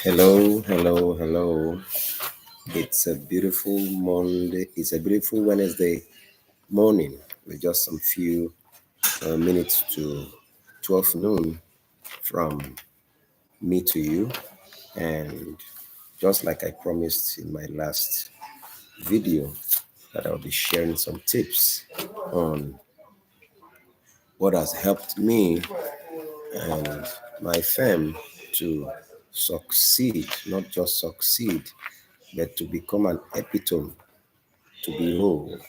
Hello, hello, hello. It's a beautiful Monday. It's a beautiful Wednesday morning with just some few minutes to 12 noon from me to you. And just like I promised in my last video, that I'll be sharing some tips on what has helped me and my firm to succeed, not just succeed, but to become an epitome to behold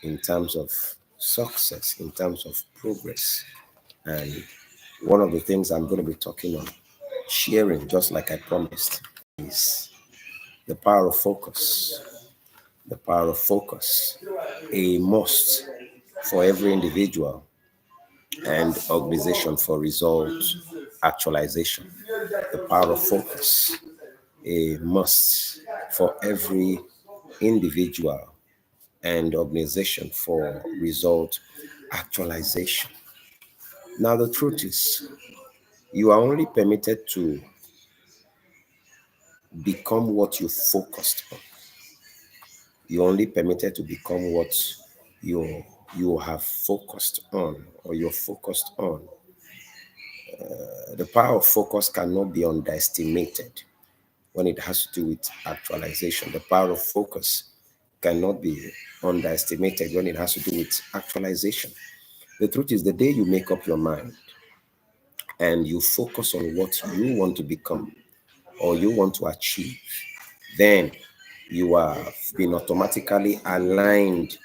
in terms of success, in terms of progress. And one of the things I'm going to be talking on, sharing, just like I promised, is the power of focus. The power of focus, a must for every individual and organization for result actualization. The power of focus, a must for every individual and organization for result actualization. Now, the truth is, you are only permitted to become what you focused on. You're only permitted to become what you have focused on or you're focused on. The power of focus cannot be underestimated when it has to do with actualization. The power of focus cannot be underestimated when it has to do with actualization. The truth is, the day you make up your mind and you focus on what you want to become or you want to achieve, then you have been automatically aligned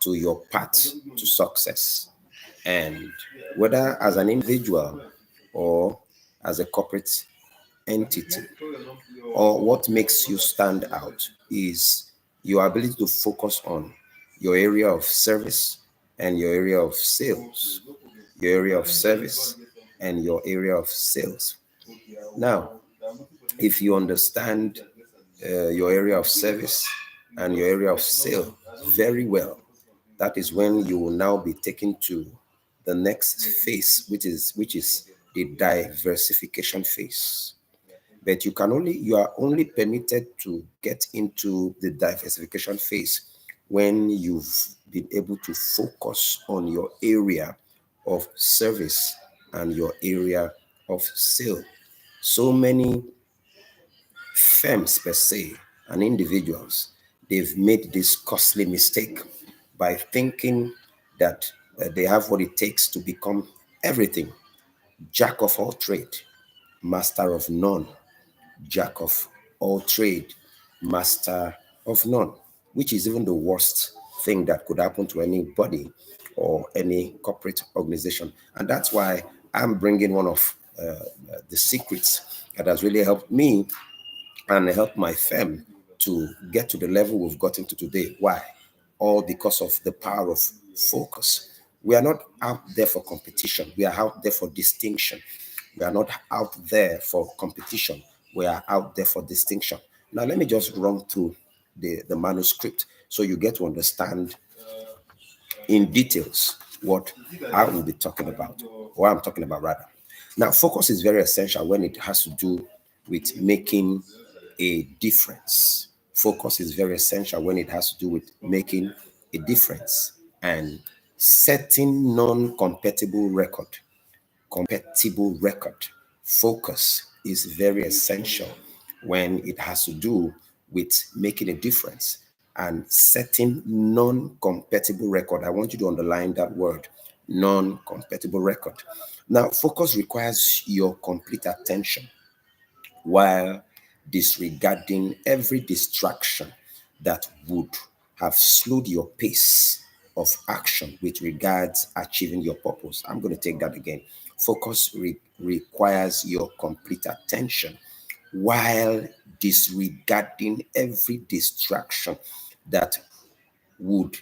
to your path to success. And whether as an individual or as a corporate entity, or what makes you stand out is your ability to focus on your area of service and your area of sales. Your area of service and your area of sales. Now, if you understand your area of service and your area of sale very well, that is when you will now be taken to the next phase, which is the diversification phase. But you are only permitted to get into the diversification phase when you've been able to focus on your area of service and your area of sale. So many firms per se and individuals, they've made this costly mistake by thinking that they have what it takes to become everything, jack of all trade, master of none, jack of all trade, master of none, which is even the worst thing that could happen to anybody or any corporate organization. And that's why I'm bringing one of the secrets that has really helped me and help my firm to get to the level we've gotten to today. Why? All because of the power of focus. We are not out there for competition. We are out there for distinction. We are not out there for competition. We are out there for distinction. Now, let me just run through the manuscript so you get to understand in details what I will be talking about, or I'm talking about rather. Now, focus is very essential when it has to do with making a difference. Focus is very essential when it has to do with making a difference and setting non-compatible record. Compatible record. Focus is very essential when it has to do with making a difference and setting non-compatible record. I want you to underline that word, non-compatible record. Now, focus requires your complete attention while disregarding every distraction that would have slowed your pace of action with regards achieving your purpose. I'm going to take that again. Focus requires your complete attention while disregarding every distraction that would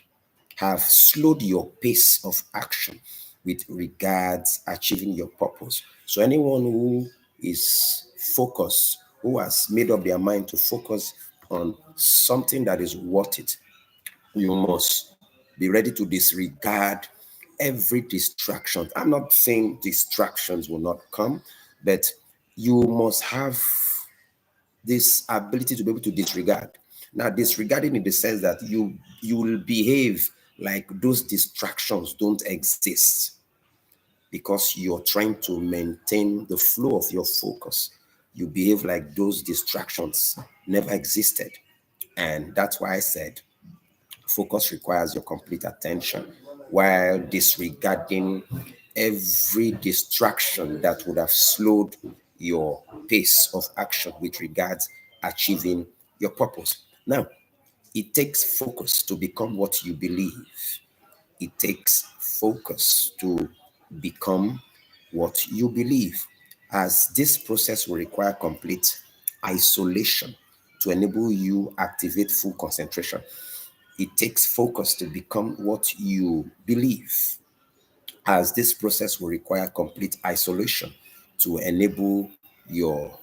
have slowed your pace of action with regards achieving your purpose. So anyone who is focused, who has made up their mind to focus on something that is worth it, you must be ready to disregard every distraction. I'm not saying distractions will not come, but you must have this ability to be able to disregard. Now, disregarding in the sense that you will behave like those distractions don't exist because you're trying to maintain the flow of your focus. You behave like those distractions never existed. And that's why I said focus requires your complete attention while disregarding every distraction that would have slowed your pace of action with regards achieving your purpose. Now, it takes focus to become what you believe. It takes focus to become what you believe, as this process will require complete isolation to enable you activate full concentration. It takes focus to become what you believe, as this process will require complete isolation to enable your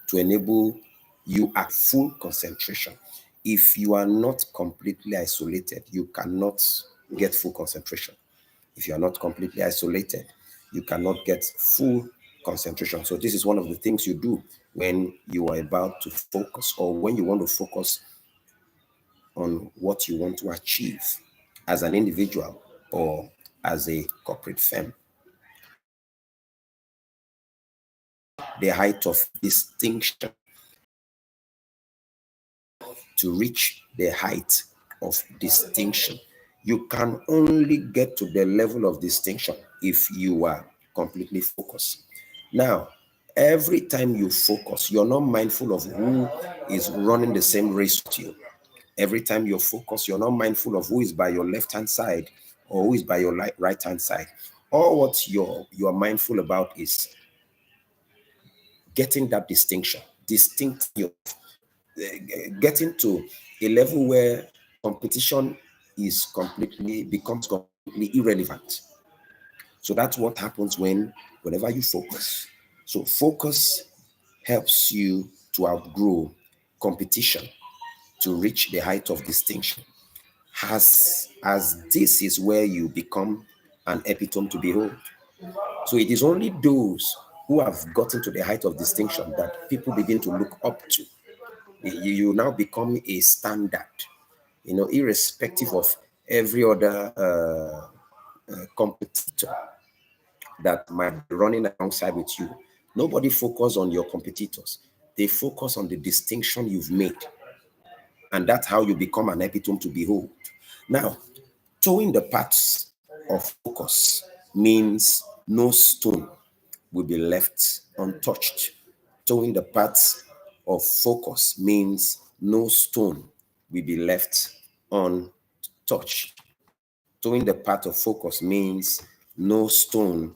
to enable you at full concentration. If you are not completely isolated, you cannot get full concentration. If you are not completely isolated, you cannot get full concentration. So this is one of the things you do when you are about to focus, or when you want to focus on what you want to achieve as an individual or as a corporate firm. The height of distinction. To reach the height of distinction, you can only get to the level of distinction if you are completely focused. Now, every time you focus, you're not mindful of who is running the same race with you. Every time you're focused, you're not mindful of who is by your left hand side or who is by your right hand side. All what you're mindful about is getting that distinction, distinct your getting to a level where competition is completely becomes completely irrelevant. So that's what happens whenever you focus. So focus helps you to outgrow competition, to reach the height of distinction. As this is where you become an epitome to behold. So it is only those who have gotten to the height of distinction that people begin to look up to. You now become a standard, irrespective of every other competitor that might be running alongside with you. Nobody focus on your competitors. They focus on the distinction you've made. And that's how you become an epitome to behold. Now, towing the paths of focus means no stone will be left untouched. Towing the paths of focus means no stone will be left untouched. Towing the path of focus means no stone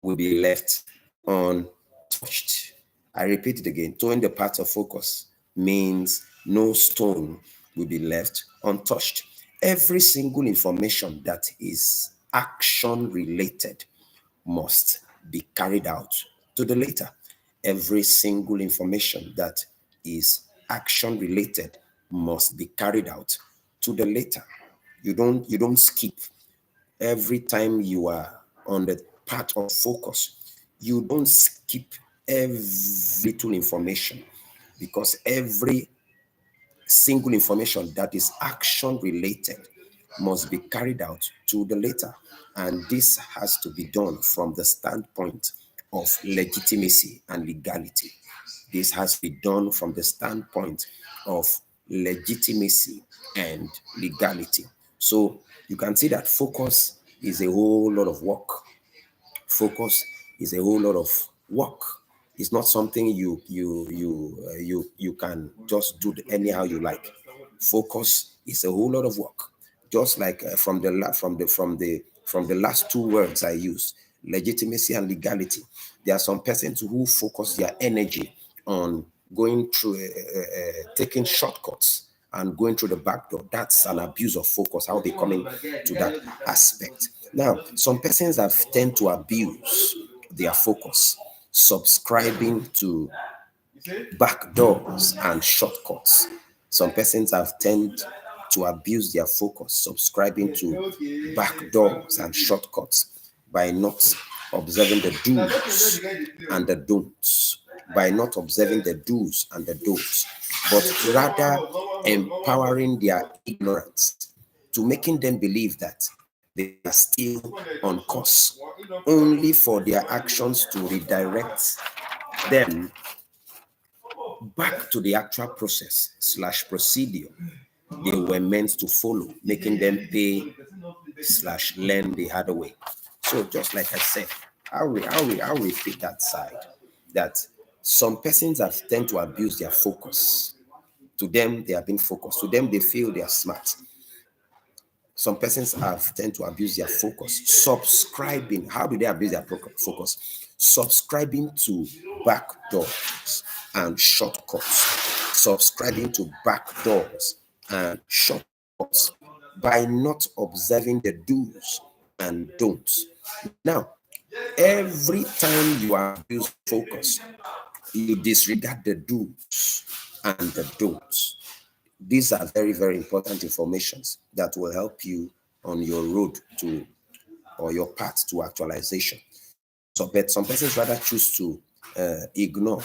will be left untouched. I repeat it again. Towing the path of focus means no stone will be left untouched. Every single information that is action related must be carried out to the later. Every single information that is action related must be carried out to the later. You don't skip. Every time you are on the path of focus, you don't skip every little information, because every single information that is action related must be carried out to the later. And this has to be done from the standpoint of legitimacy and legality. This has to be done from the standpoint of legitimacy and legality. So you can see that focus is a whole lot of work. Focus is a whole lot of work. It's not something you can just do anyhow you like. Focus is a whole lot of work. Just like from the last two words I used, legitimacy and legality. There are some persons who focus their energy on going through taking shortcuts and going through the back door. That's an abuse of focus. I'll be coming to that aspect. Now, some persons have tend to abuse their focus, subscribing to back doors and shortcuts. Some persons have tend to abuse their focus, subscribing to back doors and shortcuts by not observing the do's and the don'ts by not observing the do's and the don'ts, but rather empowering their ignorance to making them believe that they are still on course, only for their actions to redirect them back to the actual process slash procedure they were meant to follow, making them pay slash learn the hard way. So just like I said, I'll repeat that side, that some persons have tend to abuse their focus. To them, they have been focused. To them, they feel they are smart. Some persons have tend to abuse their focus. Subscribing. How do they abuse their focus? Subscribing to backdoors and shortcuts. Subscribing to backdoors and shortcuts by not observing the do's and don'ts. Now, every time you abuse focus, you disregard the do's and the don'ts. These are very, very important informations that will help you on your road to or your path to actualization. So, but some persons rather choose to ignore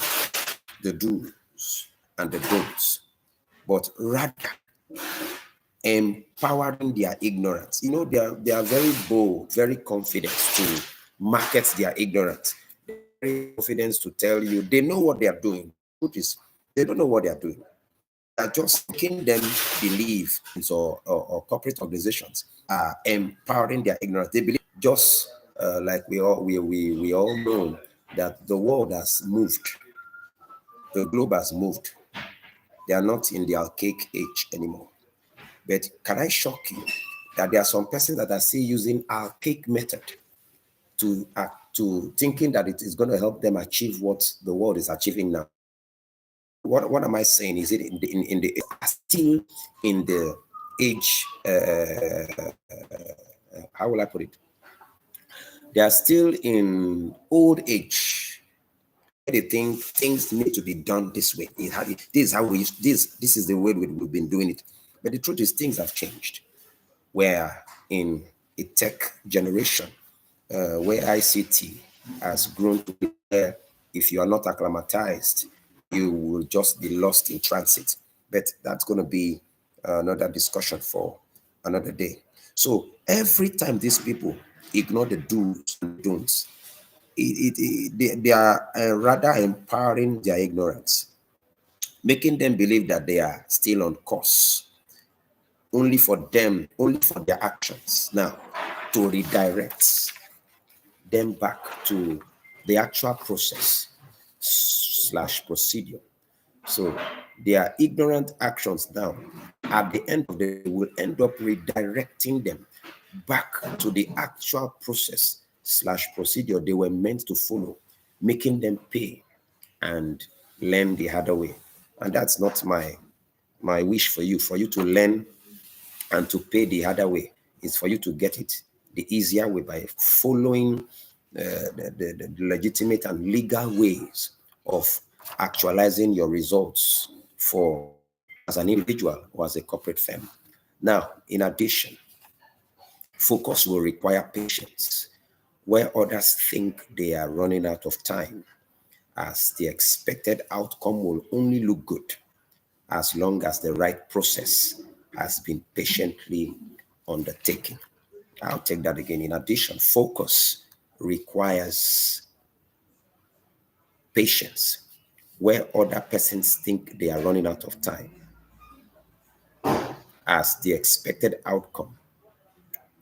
the do's and the don'ts, but rather empowering their ignorance. You know, they are very bold, very confident to market their ignorance. Very confident to tell you they know what they are doing. Truth is, they don't know what they are doing. Are just making them believe or corporate organizations are empowering their ignorance. They believe just like we all know that the world has moved, the globe has moved. They are not in the archaic age anymore. But can I shock you that there are some persons that are still using archaic method to thinking that it is going to help them achieve what the world is achieving now? What am I saying? Is it in the still in the age? How will I put it? They are still in old age. They think things need to be done this way. This is how we this is the way we've been doing it. But the truth is, things have changed. Where in a tech generation, where ICT has grown to be where if you are not acclimatized, you will just be lost in transit. But that's going to be another discussion for another day. So every time these people ignore the do's and don'ts, they are rather empowering their ignorance, making them believe that they are still on course, only for them, only for their actions now to redirect them back to the actual process slash procedure. So their ignorant actions now, at the end of the day, will end up redirecting them back to the actual process slash procedure they were meant to follow, making them pay and learn the harder way. And that's not my wish for you to learn and to pay the harder way. Is for you to get it the easier way by following the legitimate and legal ways of actualizing your results for as an individual or as a corporate firm. Now, in addition, focus will require patience. Where others think they are running out of time, as the expected outcome will only look good as long as the right process has been patiently undertaken. I'll take that again. In addition, focus requires patience. Where other persons think they are running out of time, as the expected outcome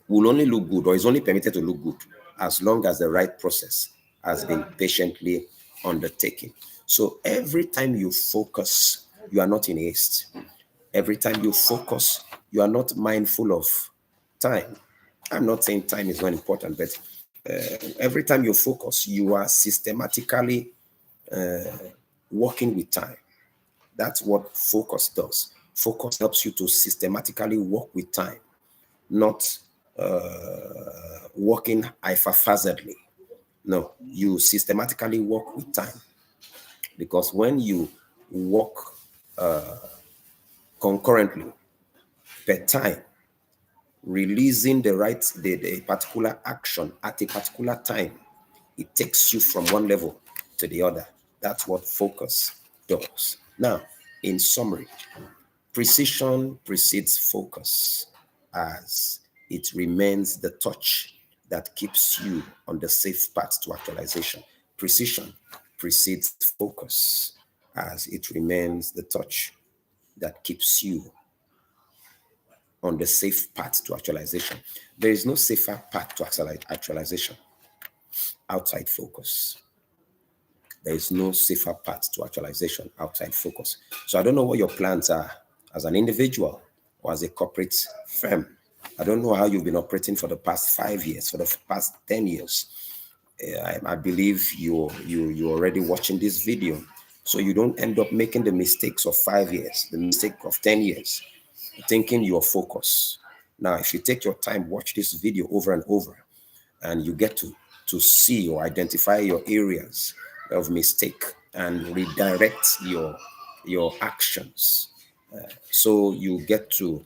will only look good or is only permitted to look good as long as the right process has been patiently undertaken. So every time you focus, you are not in haste. Every time you focus, you are not mindful of time. I'm not saying time is not important, but every time you focus, you are systematically working with time. That's what focus does. Focus helps you to systematically work with time, not working haphazardly. No, you systematically work with time, because when you work concurrently per time, releasing the particular action at a particular time, it takes you from one level to the other. That's what focus does. Now, in summary, precision precedes focus as it remains the touch that keeps you on the safe path to actualization. Precision precedes focus as it remains the touch that keeps you on the safe path to actualization. There is no safer path to actualization outside focus. There is no safer path to actualization outside focus. So I don't know what your plans are as an individual or as a corporate firm. I don't know how you've been operating for the past 5 years, for the past 10 years. I believe you're already watching this video, so you don't end up making the mistakes of 5 years, the mistake of 10 years, thinking you're focused. Now, if you take your time, watch this video over and over, and you get to see or identify your areas of mistake and redirect your actions, so you get to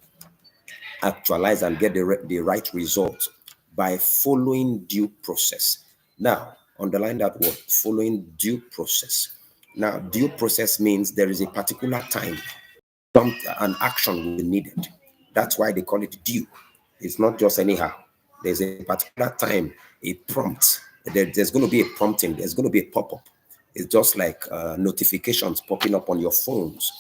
actualize and get the right result by following due process. Now, underline that word, following due process. Now, due process means there is a particular time an action will be needed. That's why they call it due. It's not just anyhow. There's a particular time, a prompt. There's going to be a prompting. There's going to be a pop-up. It's just like notifications popping up on your phones,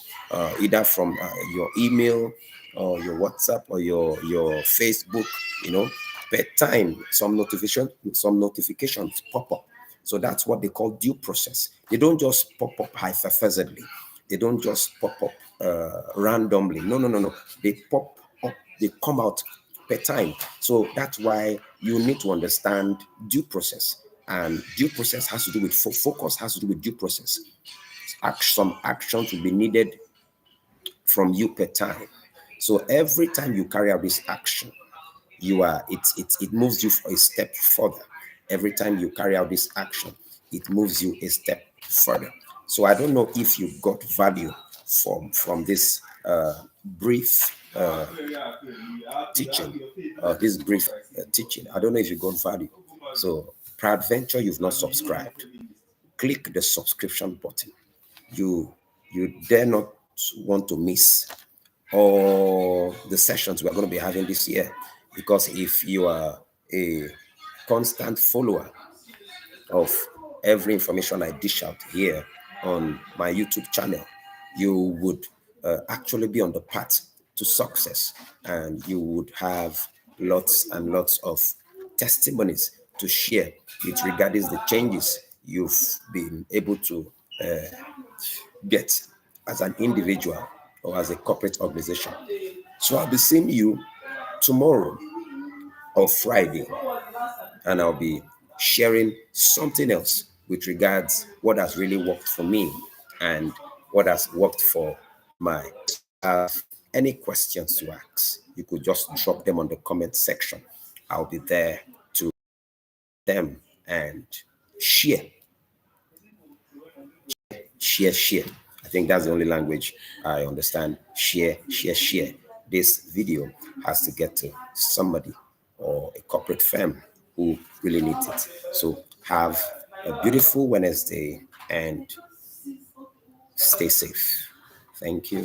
either from your email or your WhatsApp or your Facebook. You know, per time some notifications pop up. So that's what they call due process. They don't just pop up haphazardly. They don't just pop up randomly. No, no, no, no. They pop up. They come out per time. So that's why you need to understand due process. And due process has to do with focus, has to do with due process. Some actions will be needed from you per time. So every time you carry out this action, it moves you a step further. Every time you carry out this action, it moves you a step further. So I don't know if you got value from this brief teaching, teaching. I don't know if you got value. So peradventure you've not subscribed, click the subscription button. You dare not want to miss all the sessions we're going to be having this year, because if you are a constant follower of every information I dish out here on my YouTube channel, you would actually be on the path to success, and you would have lots and lots of testimonies to share with regarding the changes you've been able to get as an individual or as a corporate organization. So I'll be seeing you tomorrow or Friday, and I'll be sharing something else with regards what has really worked for me and what has worked for my. Have any questions to ask, you could just drop them on the comment section. I'll be there to them and share, share. I think that's the only language I understand. Share. This video has to get to somebody or a corporate firm who really needs it. So have a beautiful Wednesday and stay safe. Thank you.